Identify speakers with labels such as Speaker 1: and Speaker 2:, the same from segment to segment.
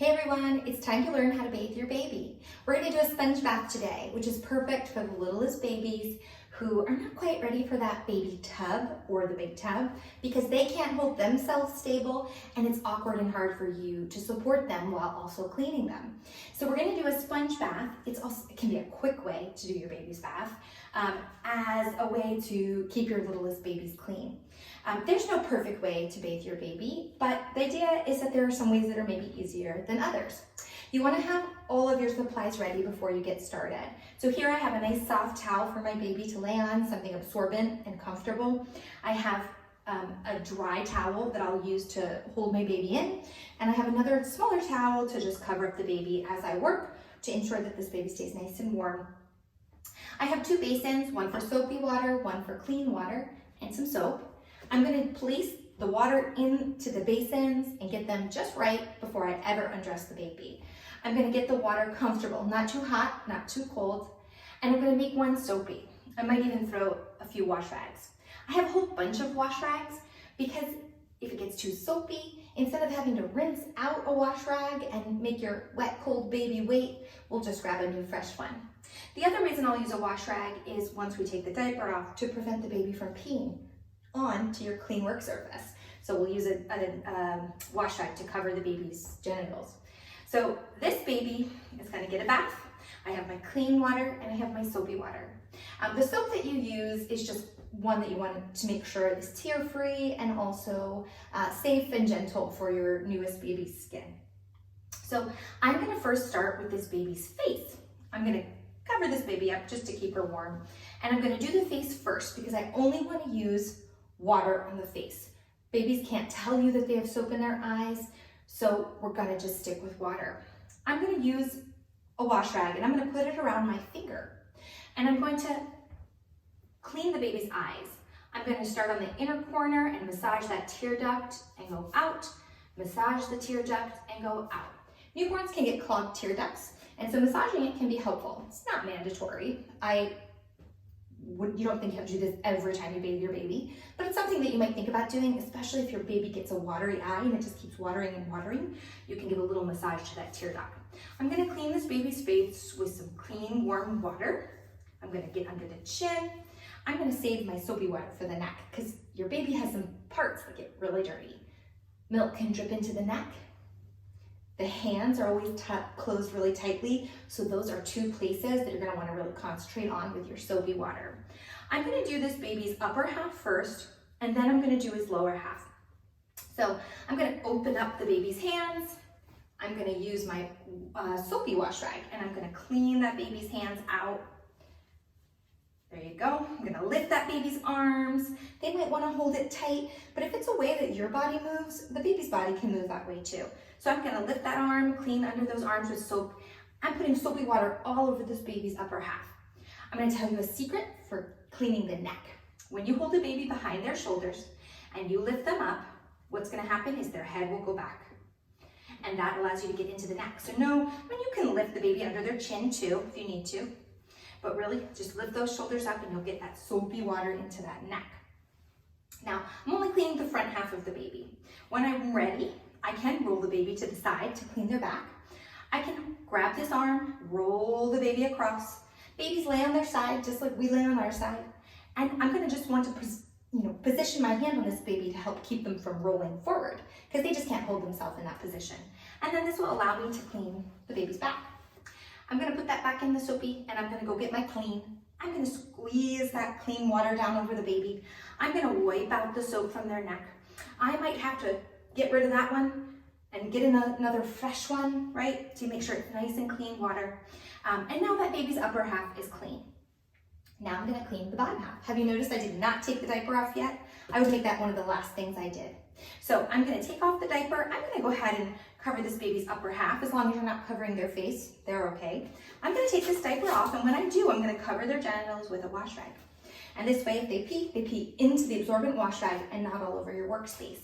Speaker 1: Hey everyone, it's time to learn how to bathe your baby. We're going to do a sponge bath today, which is perfect for the littlest babies who are not quite ready for that baby tub or the big tub because they can't hold themselves stable and it's awkward and hard for you to support them while also cleaning them. So we're going to do a sponge bath. It can be a quick way to do your baby's bath as a way to keep your littlest babies clean. There's no perfect way to bathe your baby, but the idea is that there are some ways that are maybe easier than others. You want to have all of your supplies ready before you get started. So here I have a nice soft towel for my baby to lay on, something absorbent and comfortable. I have a dry towel that I'll use to hold my baby in, and I have another smaller towel to just cover up the baby as I work to ensure that this baby stays nice and warm. I have two basins, one for soapy water, one for clean water, and some soap. I'm going to place the water into the basins and get them just right before I ever undress the baby. I'm going to get the water comfortable, not too hot, not too cold, and I'm going to make one soapy. I might even throw a few wash rags. I have a whole bunch of wash rags because if it gets too soapy, instead of having to rinse out a wash rag and make your wet, cold baby wait, we'll just grab a new fresh one. The other reason I'll use a wash rag is once we take the diaper off to prevent the baby from peeing onto your clean work surface. So we'll use a wash rag to cover the baby's genitals. So this baby is going to get a bath. I have my clean water and I have my soapy water. The soap that you use is just one that you want to make sure is tear-free and also safe and gentle for your newest baby's skin. So I'm going to first start with this baby's face. I'm going to cover this baby up just to keep her warm. And I'm going to do the face first because I only want to use water on the face. Babies can't tell you that they have soap in their eyes, so we're going to just stick with water. I'm going to use a wash rag and I'm going to put it around my finger. And I'm going to clean the baby's eyes. I'm going to start on the inner corner and massage that tear duct and go out, massage the tear duct and go out. Newborns can get clogged tear ducts, and so massaging it can be helpful. It's not mandatory. You don't think you have to do this every time you bathe your baby, but it's something that you might think about doing, especially if your baby gets a watery eye and it just keeps watering and watering. You can give a little massage to that tear duct. I'm going to clean this baby's face with some clean, warm water. I'm going to get under the chin. I'm going to save my soapy water for the neck because your baby has some parts that get really dirty. Milk can drip into the neck. The hands are always closed really tightly, so those are two places that you're going to want to really concentrate on with your soapy water. I'm going to do this baby's upper half first, and then I'm going to do his lower half. So I'm going to open up the baby's hands. I'm going to use my soapy wash rag, and I'm going to clean that baby's hands out. There you go. I'm going to lift that baby's arms. They might want to hold it tight, but if it's a way that your body moves, the baby's body can move that way too. So I'm going to lift that arm, clean under those arms with soap. I'm putting soapy water all over this baby's upper half. I'm going to tell you a secret for cleaning the neck. When you hold the baby behind their shoulders and you lift them up, what's going to happen is their head will go back. And that allows you to get into the neck. So you can lift the baby under their chin too if you need to. But really, just lift those shoulders up and you'll get that soapy water into that neck. Now, I'm only cleaning the front half of the baby. When I'm ready, I can roll the baby to the side to clean their back. I can grab this arm, roll the baby across. Babies lay on their side just like we lay on our side. And I'm going to just want to position my hand on this baby to help keep them from rolling forward because they just can't hold themselves in that position. And then this will allow me to clean the baby's back. I'm going to put that back in the soapy and I'm going to go get my clean. I'm going to squeeze that clean water down over the baby. I'm going to wipe out the soap from their neck. I might have to get rid of that one and get another fresh one, right? To make sure it's nice and clean water. And now that baby's upper half is clean. Now I'm going to clean the bottom half. Have you noticed I did not take the diaper off yet? I would make that one of the last things I did. So I'm going to take off the diaper. I'm going to go ahead and cover this baby's upper half. As long as you're not covering their face, they're okay. I'm going to take this diaper off, and when I do, I'm going to cover their genitals with a wash rag. And this way, if they pee into the absorbent wash rag and not all over your workspace.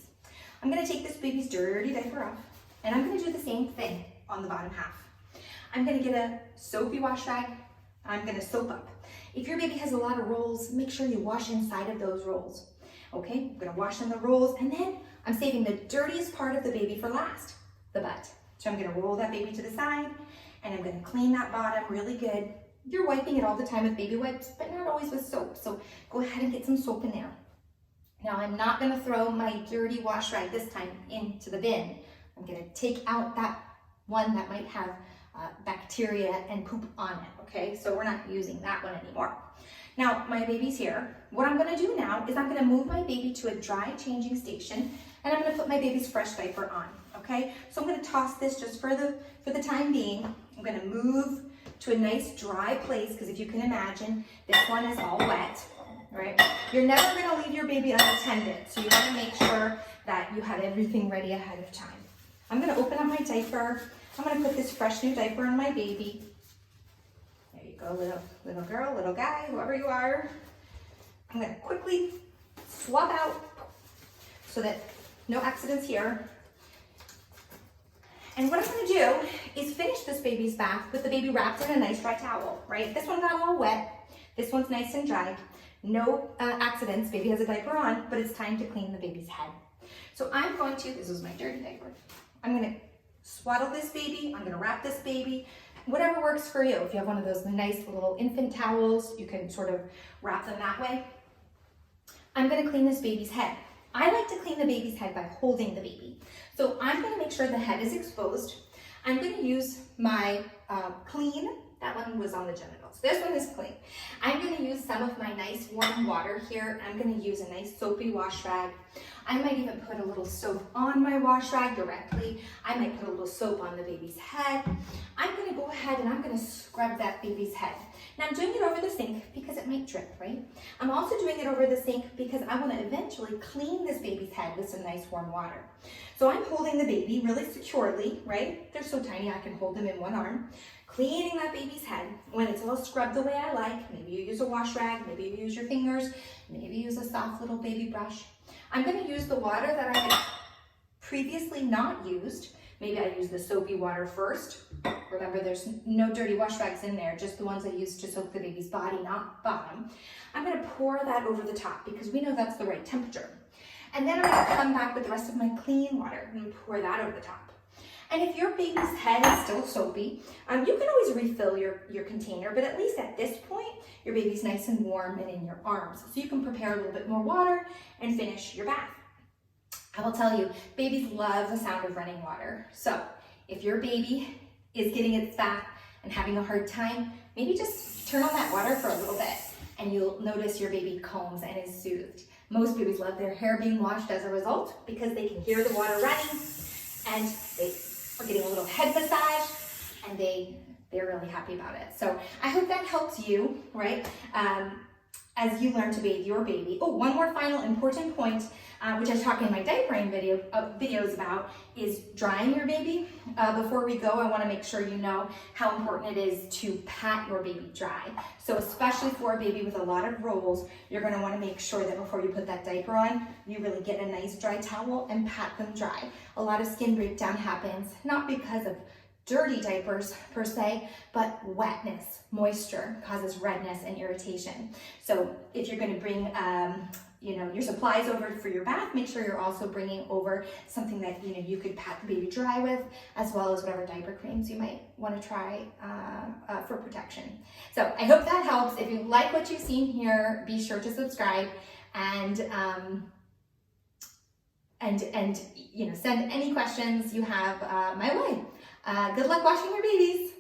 Speaker 1: I'm going to take this baby's dirty diaper off, and I'm going to do the same thing on the bottom half. I'm going to get a soapy wash rag. I'm going to soap up. If your baby has a lot of rolls, make sure you wash inside of those rolls. Okay, I'm going to wash in the rolls, and then I'm saving the dirtiest part of the baby for last, the butt. So I'm gonna roll that baby to the side and I'm gonna clean that bottom really good. You're wiping it all the time with baby wipes, but not always with soap. So go ahead and get some soap in there. Now I'm not gonna throw my dirty wash rag this time into the bin. I'm gonna take out that one that might have bacteria and poop on it, okay? So we're not using that one anymore. Now my baby's here. What I'm gonna do now is I'm gonna move my baby to a dry changing station and I'm gonna put my baby's fresh diaper on, okay? So I'm gonna toss this just for the time being. I'm gonna move to a nice dry place because if you can imagine, this one is all wet, right? You're never gonna leave your baby unattended, so you wanna make sure that you have everything ready ahead of time. I'm gonna open up my diaper. I'm gonna put this fresh new diaper on my baby. There you go, little girl, little guy, whoever you are. I'm gonna quickly swab out so that no accidents here. And what I'm gonna do is finish this baby's bath with the baby wrapped in a nice dry towel, right? This one got all wet. This one's nice and dry. No accidents, baby has a diaper on, but it's time to clean the baby's head. So I'm going to, this is my dirty diaper. I'm gonna swaddle this baby, I'm gonna wrap this baby, whatever works for you. If you have one of those nice little infant towels, you can sort of wrap them that way. I'm gonna clean this baby's head. I like to clean the baby's head by holding the baby. So I'm gonna make sure the head is exposed. I'm gonna use my clean, that one was on the genitals. This one is clean. I'm gonna use some of my nice warm water here. I'm gonna use a nice soapy wash rag. I might even put a little soap on my wash rag directly. I might put a little soap on the baby's head. I'm gonna go ahead and I'm gonna scrub that baby's head. Now I'm doing it over the sink because it might drip, right? I'm also doing it over the sink because I wanna eventually clean this baby's head with some nice warm water. So I'm holding the baby really securely, right? They're so tiny I can hold them in one arm. Cleaning that baby's head. When it's all scrubbed the way I like, maybe you use a wash rag, maybe you use your fingers, maybe use a soft little baby brush. I'm gonna use the water that I had previously not used. Maybe I use the soapy water first. Remember, there's no dirty wash rags in there, just the ones I used to soak the baby's body, not bottom. I'm gonna pour that over the top because we know that's the right temperature. And then I'm gonna come back with the rest of my clean water and pour that over the top. And if your baby's head is still soapy, you can always refill your container, but at least at this point, your baby's nice and warm and in your arms. So you can prepare a little bit more water and finish your bath. I will tell you, babies love the sound of running water. So if your baby is getting its bath and having a hard time, maybe just turn on that water for a little bit and you'll notice your baby calms and is soothed. Most babies love their hair being washed as a result because they can hear the water running and they are getting a little head massage and they're really happy about it. So I hope that helps you, right? As you learn to bathe your baby. Oh, one more final important point, which I talk in my diapering videos about, is drying your baby. Before we go, I wanna make sure you know how important it is to pat your baby dry. So especially for a baby with a lot of rolls, you're gonna wanna make sure that before you put that diaper on, you really get a nice dry towel and pat them dry. A lot of skin breakdown happens, not because of dirty diapers per se, but wetness, moisture causes redness and irritation. So if you're gonna bring your supplies over for your bath, make sure you're also bringing over something that you could pat the baby dry with, as well as whatever diaper creams you might wanna try for protection. So I hope that helps. If you like what you've seen here, be sure to subscribe and send any questions you have my way. Good luck washing your babies.